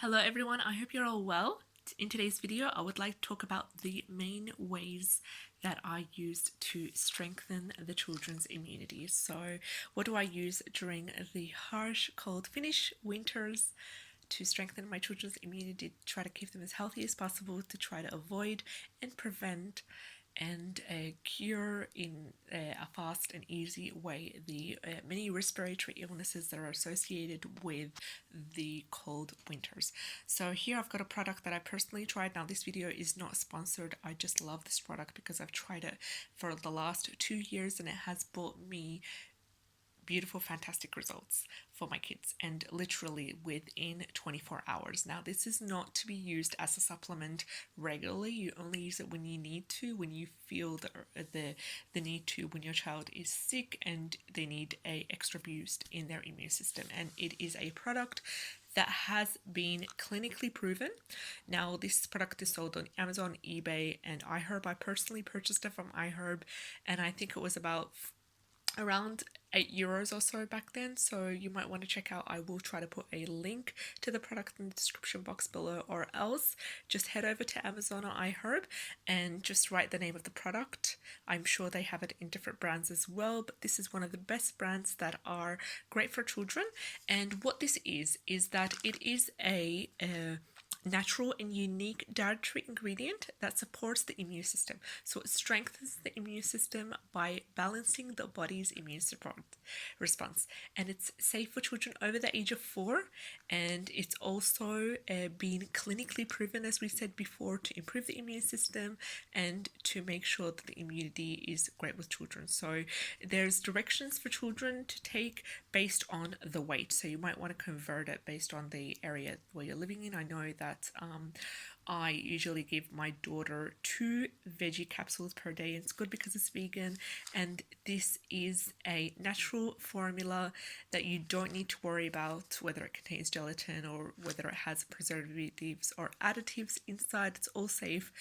Hello everyone, I hope you're all well. In today's video, I would like to talk about the main ways that I used to strengthen the children's immunity. So what do I use during the harsh, cold Finnish winters to strengthen my children's immunity, to try to keep them as healthy as possible, to try to avoid and prevent and cure in a fast and easy way the many respiratory illnesses that are associated with the cold winters. So here I've got a product that I personally tried. Now this video is not sponsored. I just love this product because I've tried it for the last 2 years and it has brought me beautiful, fantastic results for my kids, and literally within 24 hours. Now, this is not to be used as a supplement regularly. You only use it when you need to, when you feel the need to, when your child is sick and they need a extra boost in their immune system. And it is a product that has been clinically proven. Now, this product is sold on Amazon, eBay, and iHerb. I personally purchased it from iHerb, and I think it was about around €8 or so back then, so you might want to check out. I will try to put a link to the product in the description box below, or else just head over to Amazon or iHerb and just write the name of the product. I'm sure they have it in different brands as well, but this is one of the best brands that are great for children. And what this is that it is a natural and unique dietary ingredient that supports the immune system. So it strengthens the immune system by balancing the body's immune response. And it's safe for children over the age of 4. And it's also been clinically proven, as we said before, to improve the immune system and to make sure that the immunity is great with children. So there's directions for children to take based on the weight. So you might want to convert it based on the area where you're living in. I know that I usually give my daughter 2 veggie capsules per day. It's good because it's vegan, and this is a natural formula that you don't need to worry about whether it contains gelatin or whether it has preservatives or additives inside. It's all safe,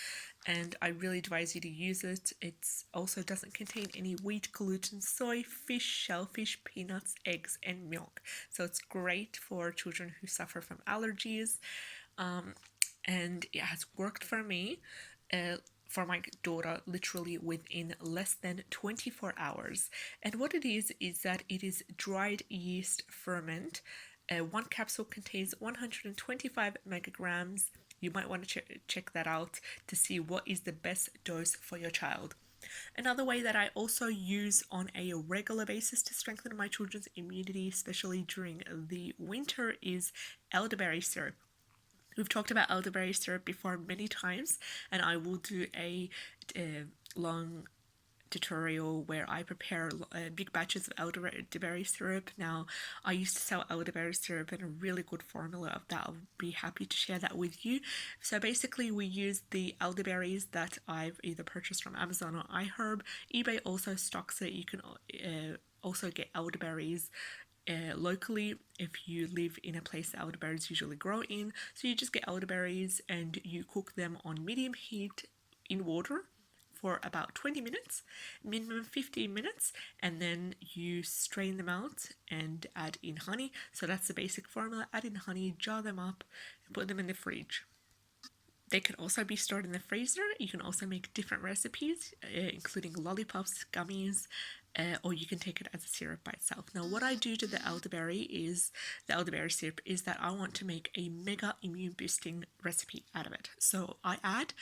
and I really advise you to use it. It also doesn't contain any wheat, gluten, soy, fish, shellfish, peanuts, eggs, and milk. So it's great for children who suffer from allergies. And it has worked for me, for my daughter, literally within less than 24 hours. And what it is that it is dried yeast ferment. 1 capsule contains 125 megagrams. You might want to check that out to see what is the best dose for your child. Another way that I also use on a regular basis to strengthen my children's immunity, especially during the winter, is elderberry syrup. We've talked about elderberry syrup before many times, and I will do a long tutorial where I prepare big batches of elderberry syrup. Now, I used to sell elderberry syrup in a really good formula of that. I'll be happy to share that with you. So basically, we use the elderberries that I've either purchased from Amazon or iHerb. eBay also stocks it. You can also get elderberries locally if you live in a place that elderberries usually grow in. So you just get elderberries and you cook them on medium heat in water for about 20 minutes, minimum 15 minutes, and then you strain them out and add in honey. So that's the basic formula. Add in honey, jar them up, and put them in the fridge. They can also be stored in the freezer. You can also make different recipes, including lollipops, gummies, or you can take it as a syrup by itself. Now, what I do to the elderberry syrup is that I want to make a mega immune boosting recipe out of it. So I add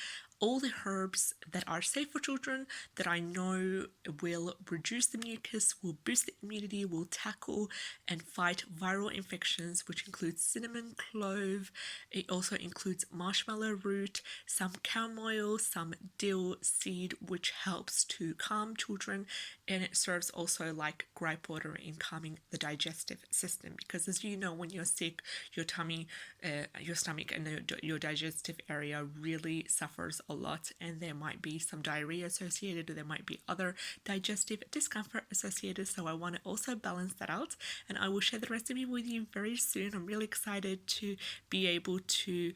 all the herbs that are safe for children, that I know will reduce the mucus, will boost the immunity, will tackle and fight viral infections, which includes cinnamon, clove. It also includes marshmallow root, some chamomile, some dill seed, which helps to calm children, and it serves also like gripe water in calming the digestive system, because as you know, when you're sick, your tummy, your stomach and your digestive area really suffers a lot, and there might be some diarrhea associated, or there might be other digestive discomfort associated. So I want to also balance that out, and I will share the recipe with you very soon. I'm really excited to be able to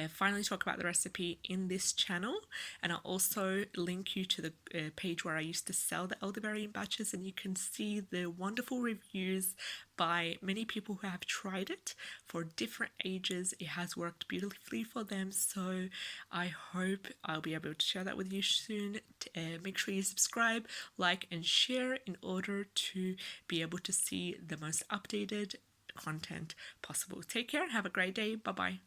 finally talk about the recipe in this channel, and I'll also link you to the page where I used to sell the elderberry in batches, and you can see the wonderful reviews by many people who have tried it for different ages. It has worked beautifully for them, so I hope I'll be able to share that with you soon. Make sure you subscribe, like, and share in order to be able to see the most updated content possible. Take care, have a great day, bye bye.